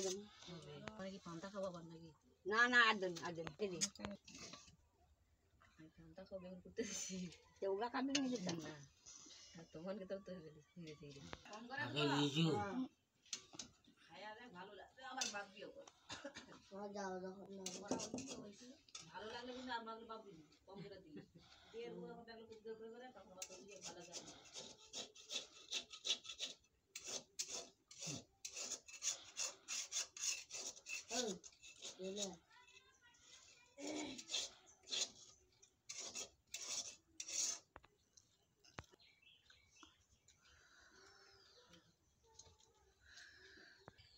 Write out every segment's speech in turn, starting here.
খাওয়াই দেবো। কি পান্তা খাওয়া বান নাকি? না না আর দেন এই পান্তা খাওয়া বেগুন করতে দিছি ওগুলা খাবি না যেতাম না তখন কে তো ধীরে ধীরে কম করে খায়ালে ভালো লাগে আবার বাদ দিও যাও ভালো লাগলে কিন্তু আর মাগলে বাদ দিবি কম করে দিবি এর উপর কথা লাগলে কুদ্দর করে তখন আবার তুমি ভালো যাবে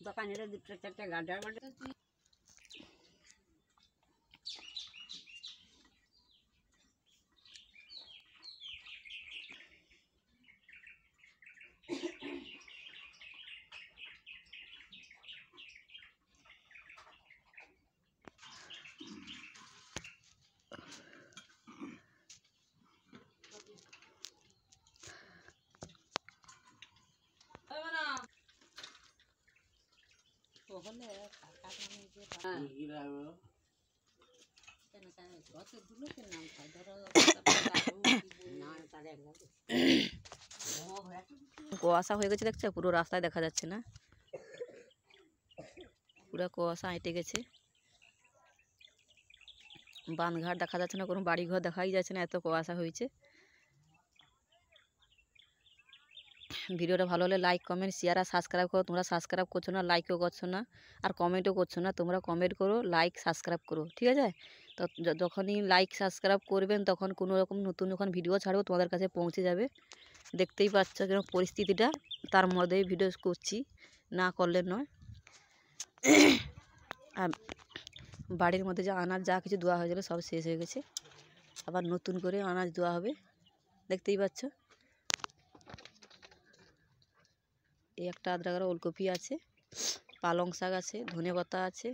দোকানের দুটো চারটে গাডার বাড়ি হলে কাকা নামে যে কেন কেন কতগুলো কে নাম খায় ধরো কুয়াশা হয়ে গেছে দেখছো পুরো রাস্তায় দেখা যাচ্ছে না পুরো কুয়াশা এঁটে গেছে বাঁধঘাট দেখা যাচ্ছে না কোনো বাড়িঘর দেখাই যাচ্ছে না এত কুয়াশা হয়েছে ভিডিওটা ভালো হলে লাইক কমেন্ট শেয়ার আর সাবস্ক্রাইব করো তোমরা সাবস্ক্রাইব করছো না লাইকও করছো না আর কমেন্টও করছো না তোমরা কমেন্ট করো লাইক সাবস্ক্রাইব করো ঠিক আছে তো যখনই লাইক সাবস্ক্রাইব করবেন তখন কোনো রকম নতুন যখন ভিডিও ছাড়বো তোমাদের কাছে পৌঁছে যাবে দেখতেই পাচ্ছ কেন পরিস্থিতিটা তার মধ্যেই ভিডিও করছি না করলে নয় আর বাড়ির মধ্যে যা আনাজ যা কিছু দেওয়া হয়েছিল সব শেষ হয়ে গেছে আবার নতুন করে আনাজ দেওয়া হবে দেখতেই পাচ্ছ এই একটা আদ্রা করে ওলকপি আছে পালং শাক আছে ধনেপাতা আছে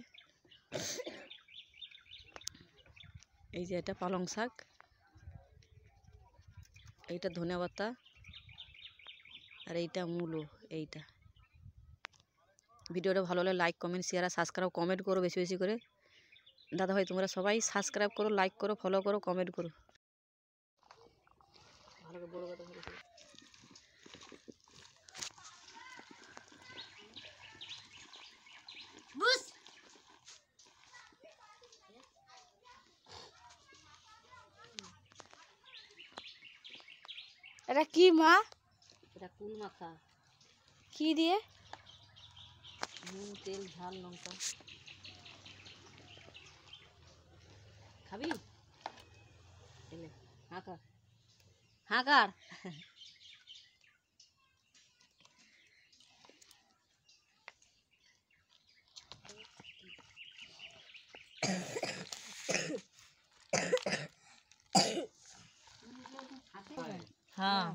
এই যে এটা পালং শাক এইটা ধনেপাতা আর এইটা মূলো এইটা ভিডিওটা ভালো হলে লাইক কমেন্ট শেয়ার আর সাবস্ক্রাইব কমেন্ট করো বেশি বেশি করে দাদা ভাই তোমরা সবাই সাবস্ক্রাইব করো লাইক করো ফলো করো কমেন্ট করো ভালো করে বড় কথা বলো এটা কি মা এটা কুল মাখা কি দিয়ে নুন তেল ঝাল লঙ্কা খাবি এলে হাঁকার হাঁকার हाँ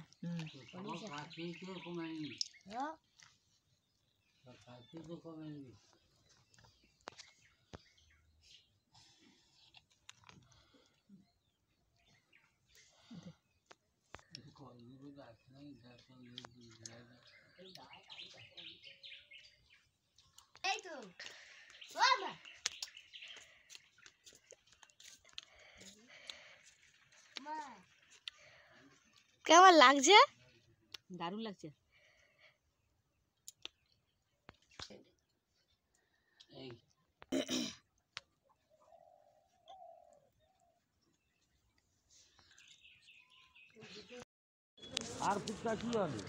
কেমন লাগছে দারুণ লাগছে আর ফুচকা কি হবে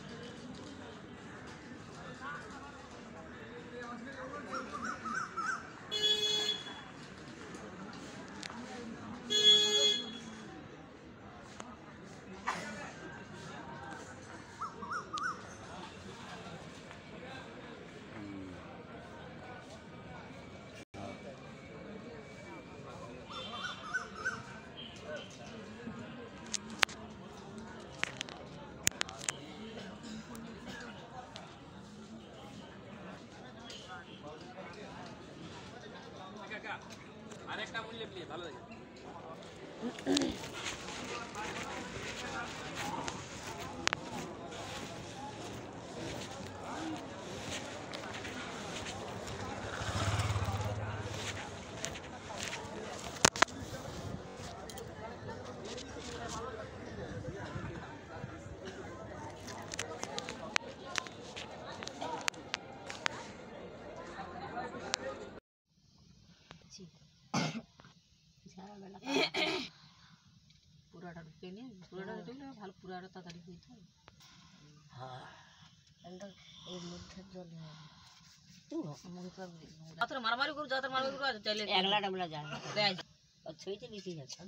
আরেকটা মূল্যে প্লিজ ভালো লাগে পুরাটা ঢুকে নি, পুরাটা ঢুকলে ভালো, পুরাটা তাড়াতাড়ি হইতে হবে। তোর মারামারি করু, যাদের মারামারি করু চাইলে একলা টামলা যায় দেয়। ছুঁইতে বেশি যাচ্ছে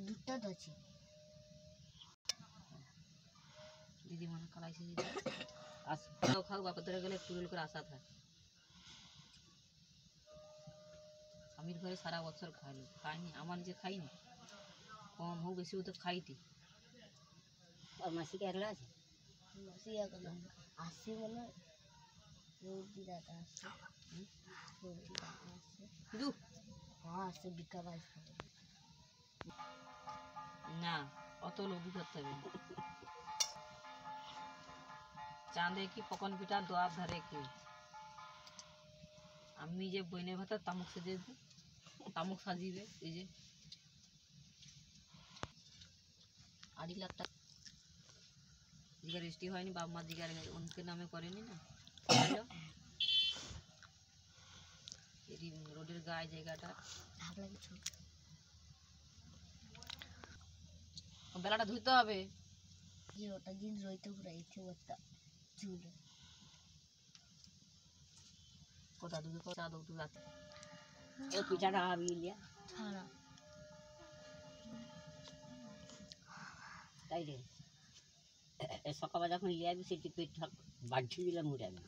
দিদি মনে কালাইছে যে আচ্ছা খাও খাও, বাপের ধরে গেলে টুরুল করে আসা থাকে। স্বামীর ঘরে সারা বছর খাইলো, খাইনি, আমার নিজে খাইনি, কম হোক বেশি হোক তো খাইতি। আর মাসিকে একলা আছে দু না, অত লোভি করতে হবে না। চাঁদে কি পকন পিঠা দোয়ার ধারে কি, আমি যে বইনের ভাতা তামুক সেজে তামুক সাজিবে, এই যে 2.5 লাখ টাকা জিগা রেজিস্ট্রি হয়নি, বাবা মা জিগার অনেকের নামে করেনি না। এটি রোডের গায়ে জায়গাটা, বেলাটা ধুইতে হবে। কোথা দুধ চা দৌ তুই রাতে এই পিঠাটা হাবি লিয়া তাই রে সকালে যখন লিয়াবি সেটি পিঠা বাড়ি দিলে মুড়াবি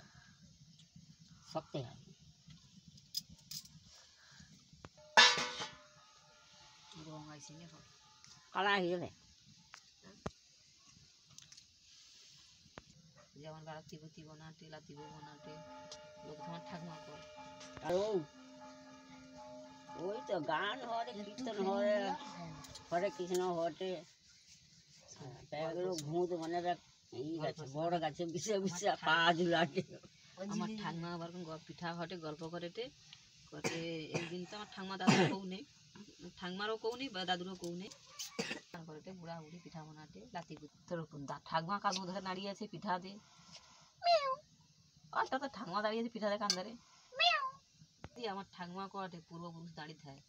শক্ত হয় রং আইসি না কালা হয়ে যাবে যেমন গাড়া তিবতি বনাটে লাতিব বনাটে লোক তোমার ঠাকমা কর। আর ওই তো গান হরে কীর্তন হরে হরে কৃষ্ণ হটে ঘুমোতে মানে এই গাছে বড় গাছে বিষে বিষে পা ঝুলাটে আমার ঠাকমা আবার পিঠা ঘটে গল্প করেটে করে। একদিন তো আমার ঠাকমা দাদুর কৌ নেই, ঠাকমারও কৌ নেই বা দাদুরও কৌ নেই, তারপরে বুড়া বুড়ি পিঠা বানাতে লাতি তোর ঠাকমা কাদু ধরে দাঁড়িয়ে আছে পিঠা দিয়ে, আলটা তো ঠাকমা দাঁড়িয়ে আছে পিঠা দিয়ে কান্দারে। আমার ঠাকমা কটে পূর্বপুরুষ দাঁড়িয়ে থাকে।